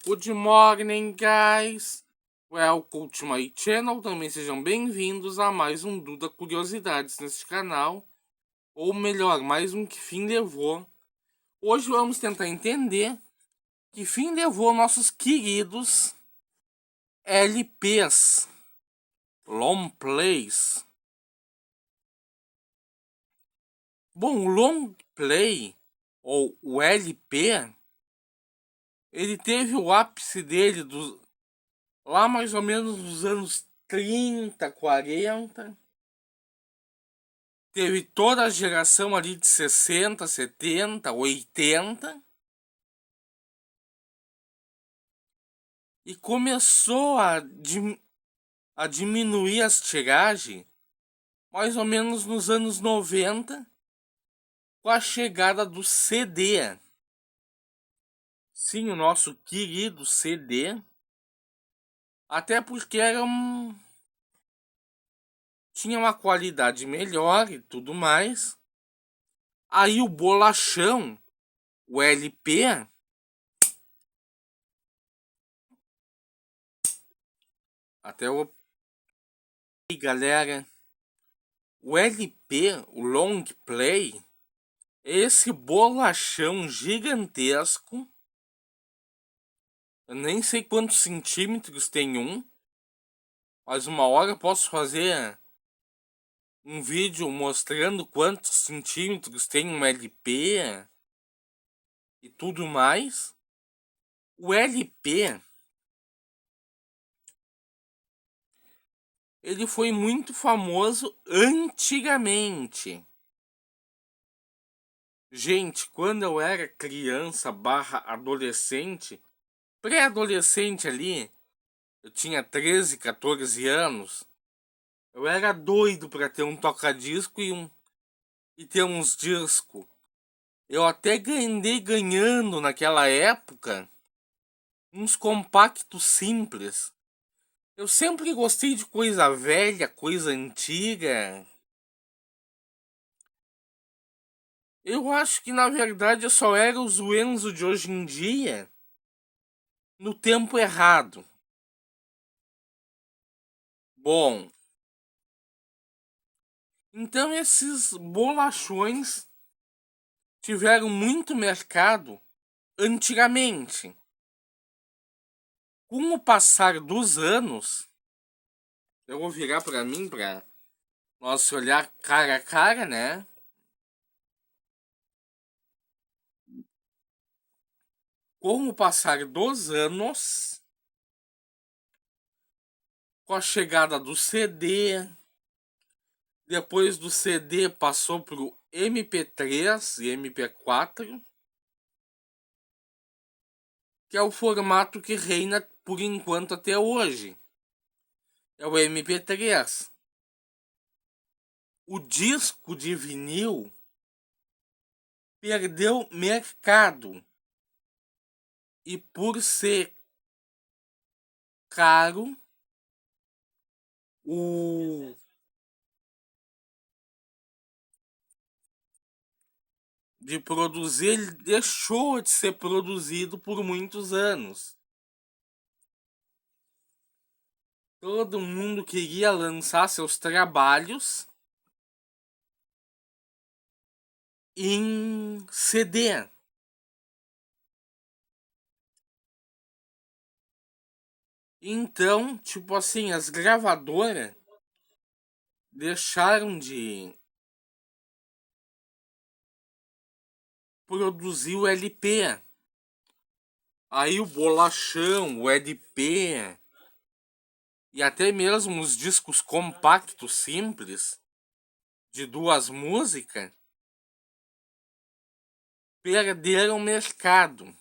Good morning, guys! Welcome to my channel. Também sejam bem-vindos a mais um Duda Curiosidades neste canal. Ou melhor, mais um Que Fim Levou. Hoje vamos tentar entender que fim levou nossos queridos LPs, Long Plays. Bom, o Long Play, ou o LP, ele teve o ápice dele lá mais ou menos nos anos 30, 40. Teve toda a geração ali de 60, 70, 80. E começou a diminuir as tiragens mais ou menos nos anos 90, com a chegada do CD. Sim, o nosso querido CD. Até porque tinha uma qualidade melhor e tudo mais. Aí o bolachão, o LP, até o... E galera, o LP, o Long Play, esse bolachão gigantesco. Eu nem sei quantos centímetros tem um, mas uma hora eu posso fazer um vídeo mostrando quantos centímetros tem um LP e tudo mais. O LP, ele foi muito famoso antigamente. Gente, quando eu era criança barra adolescente, pré-adolescente ali, eu tinha 13, 14 anos, eu era doido para ter um toca-disco e ter uns discos. Eu até andei ganhando naquela época uns compactos simples. Eu sempre gostei de coisa velha, coisa antiga. Eu acho que na verdade eu só era o Zuenzo de hoje em dia no tempo errado. Bom, então esses bolachões tiveram muito mercado antigamente. Com o passar dos anos, eu vou virar para mim para nós olhar cara a cara, né? Com o passar dos anos, com a chegada do CD, depois do CD passou para o MP3 e MP4, que é o formato que reina por enquanto até hoje. É o MP3. O disco de vinil perdeu mercado e por ser caro, o de produzir, ele deixou de ser produzido por muitos anos. Todo mundo queria lançar seus trabalhos em CD. Então, tipo assim, as gravadoras deixaram de produzir o LP. Aí o bolachão, o LP e até mesmo os discos compactos simples de duas músicas perderam mercado.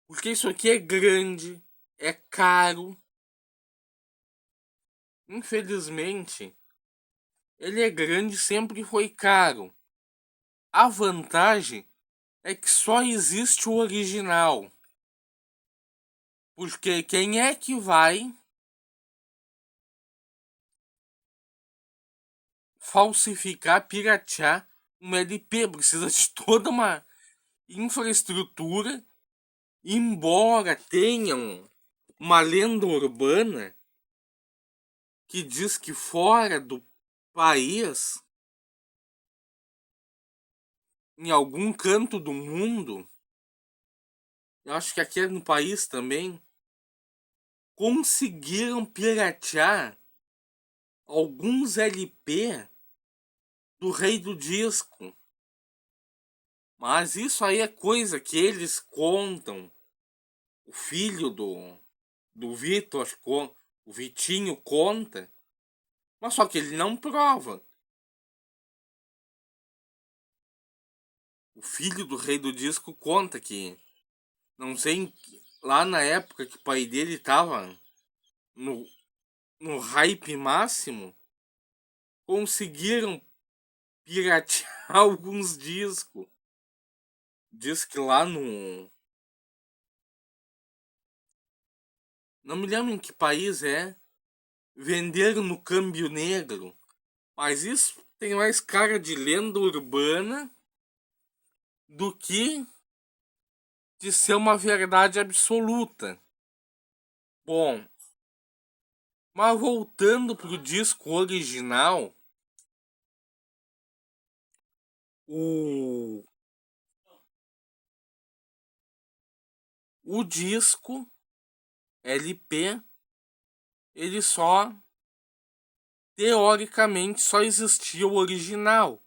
Porque isso aqui é grande, é caro. Infelizmente, ele é grande e sempre foi caro. A vantagem é que só existe o original. Porque quem é que vai falsificar, piratear um LP? Precisa de toda uma infraestrutura embora tenham uma lenda urbana que diz que fora do país, em algum canto do mundo, eu acho que aqui no país também, conseguiram piratear alguns LP do Rei do Disco. Mas isso aí é coisa que eles contam. O filho do Vitor, o Vitinho conta, mas só que ele não prova. O filho do Rei do Disco conta que, não sei, lá na época que o pai dele tava no, no hype máximo, conseguiram piratear alguns discos. Diz que lá no... Não me lembro em que país é. Venderam no câmbio negro. Mas isso tem mais cara de lenda urbana do que de ser uma verdade absoluta. Bom, mas voltando pro disco original, o, o disco LP, ele só, teoricamente, só existia o original.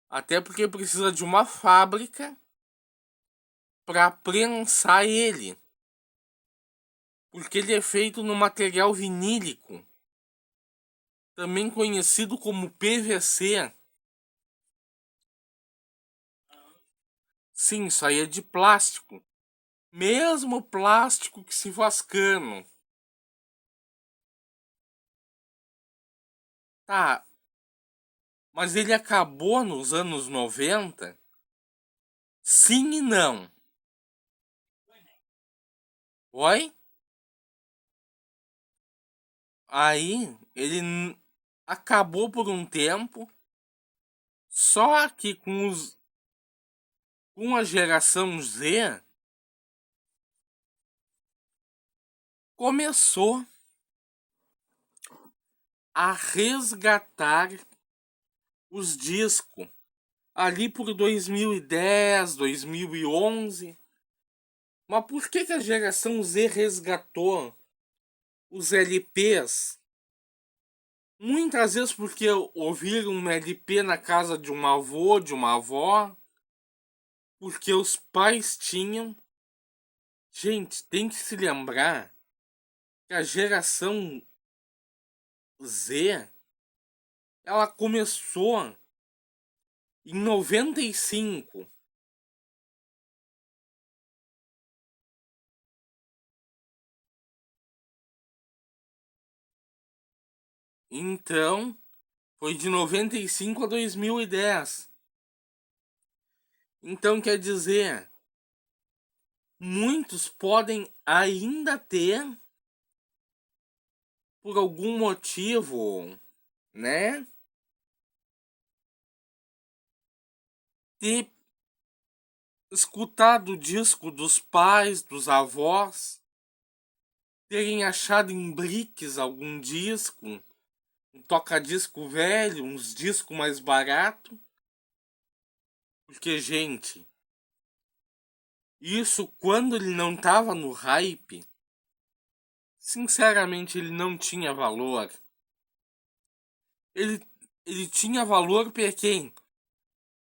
Até porque precisa de uma fábrica para prensar ele. Porque ele é feito no material vinílico, também conhecido como PVC. Sim, isso aí é de plástico. Mesmo plástico que se faz cano. Tá, mas ele acabou nos anos 90? Sim e não. Oi? Aí ele acabou por um tempo. Só que com a geração Z começou a resgatar os discos ali por 2010, 2011. Mas por que a geração Z resgatou os LPs? Muitas vezes porque ouviram um LP na casa de um avô, de uma avó, porque os pais tinham. Gente, tem que se lembrar que a geração Z, ela começou em 95. Então, foi de 95 a 2010. Então, quer dizer, muitos podem ainda ter, por algum motivo, né? Ter escutado o disco dos pais, dos avós, terem achado em briques algum disco, um toca-disco velho, uns discos mais barato. Porque, gente, isso quando ele não tava no hype, sinceramente ele não tinha valor. Ele, ele tinha valor para quem?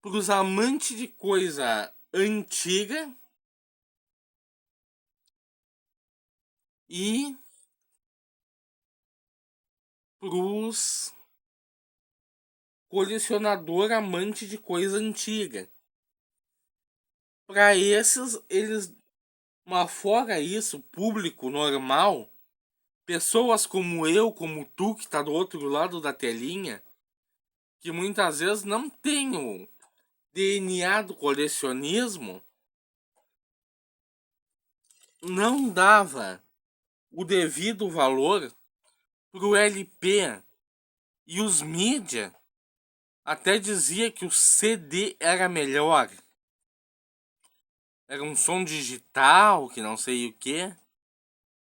Para os amantes de coisa antiga e pros colecionador amante de coisa antiga. Para esses, eles, mas fora isso, público normal, pessoas como eu, como tu que tá do outro lado da telinha, que muitas vezes não tem o DNA do colecionismo, não dava o devido valor pro LP e os mídia até dizia que o CD era melhor. era um som digital, que não sei o que.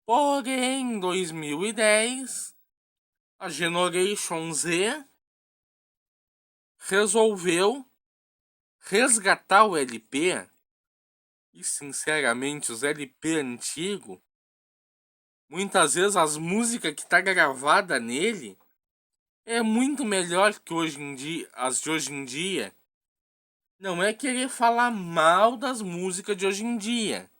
Porém, em 2010, a Generation Z resolveu resgatar o LP. E sinceramente, os LP antigos, muitas vezes as músicas que tá gravada nele é muito melhor que hoje em dia, as de hoje em dia. Não é querer falar mal das músicas de hoje em dia.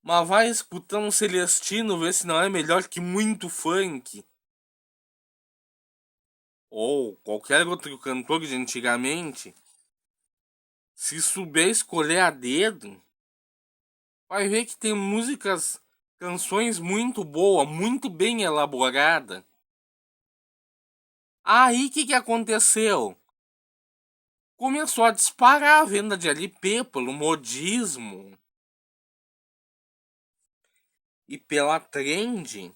Mas vai escutando um Celestino, ver se não é melhor que muito funk. Ou qualquer outro cantor de antigamente. Se souber escolher a dedo, vai ver que tem músicas, canções muito boas, muito bem elaboradas. Aí que aconteceu? Começou a disparar a venda de LP pelo modismo e pela trend.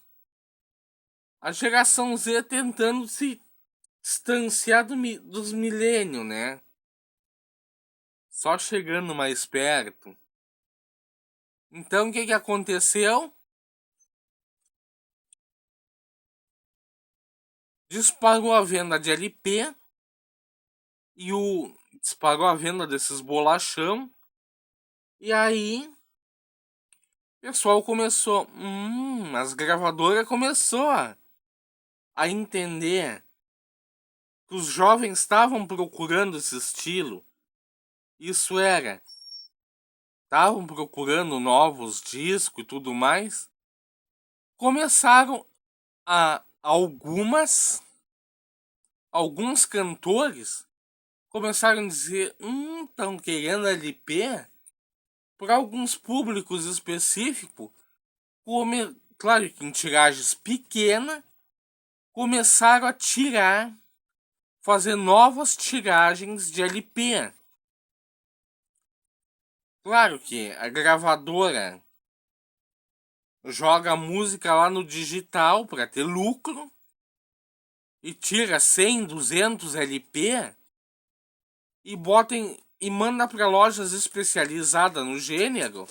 A geração Z tentando se distanciar dos milênios, né? Só chegando mais perto. Então o que aconteceu? Disparou a venda de LP e disparou a venda desses bolachão. E aí o pessoal começou, as gravadoras começou a entender que os jovens estavam procurando esse estilo. Isso era, estavam procurando novos discos e tudo mais. Começaram a alguns cantores começaram a dizer, estão querendo LP para alguns públicos específicos, claro que em tiragens pequenas, começaram a fazer novas tiragens de LP. Claro que a gravadora joga a música lá no digital para ter lucro e tira 100, 200 LP e e manda para lojas especializadas no gênero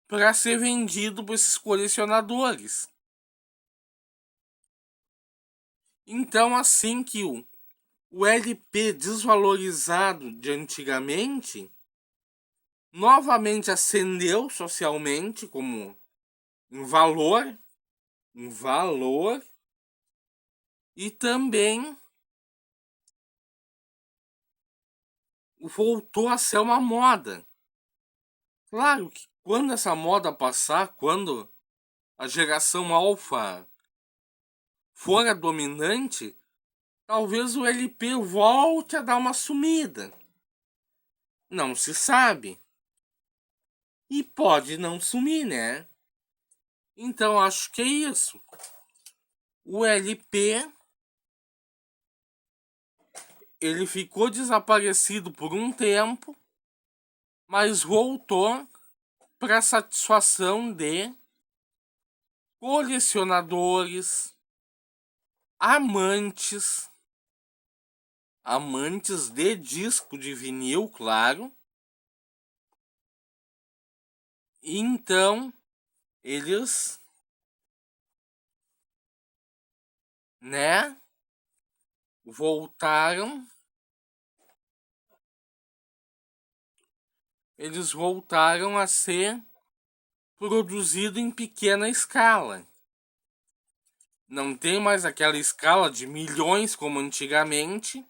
para ser vendido para esses colecionadores. Então, assim que o LP desvalorizado de antigamente novamente ascendeu socialmente como em valor, e também voltou a ser uma moda. Claro que quando essa moda passar, quando a geração alfa for a dominante, talvez o LP volte a dar uma sumida. Não se sabe. E pode não sumir, né? Então acho que é isso. O LP ele ficou desaparecido por um tempo, mas voltou para satisfação de colecionadores, amantes de disco de vinil, claro. Então, eles, né, voltaram a ser produzido em pequena escala. Não tem mais aquela escala de milhões como antigamente.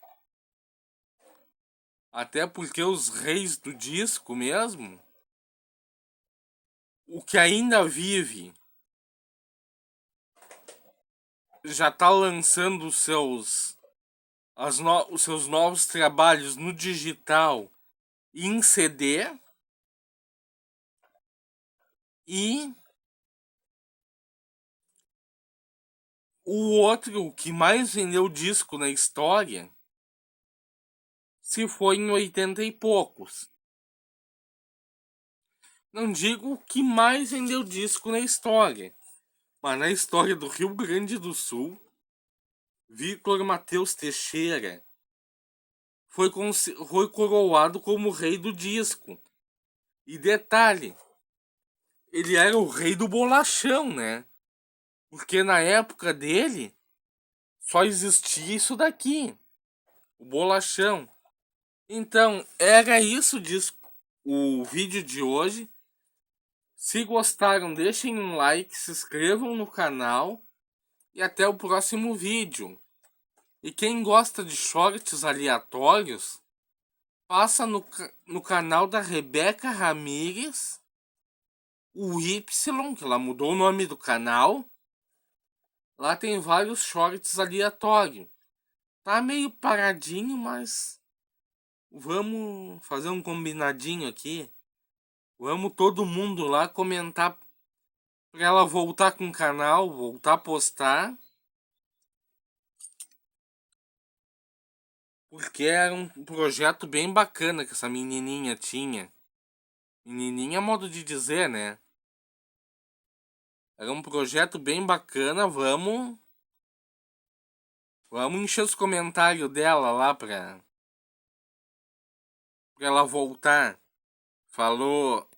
Até porque os reis do disco mesmo, o que ainda vive, já tá lançando os seus novos trabalhos no digital e em CD. E o outro que mais vendeu disco na história se foi em 80 e poucos. Não digo o que mais vendeu disco na história, mas na história do Rio Grande do Sul, Victor Mateus Teixeira foi coroado como rei do disco. E detalhe, ele era o rei do bolachão, né? Porque na época dele só existia isso daqui, o bolachão. Então, era isso o vídeo de hoje. Se gostaram, deixem um like, se inscrevam no canal e até o próximo vídeo. E quem gosta de shorts aleatórios, passa no canal da Rebeca Ramírez, o Y, que ela mudou o nome do canal. Lá tem vários shorts aleatórios. Tá meio paradinho, mas vamos fazer um combinadinho aqui. Vamos todo mundo lá comentar pra ela voltar com o canal, voltar a postar. Porque era um projeto bem bacana que essa menininha tinha. Menininha é modo de dizer, né? Era um projeto bem bacana, vamos encher os comentários dela lá pra ela voltar. Falou.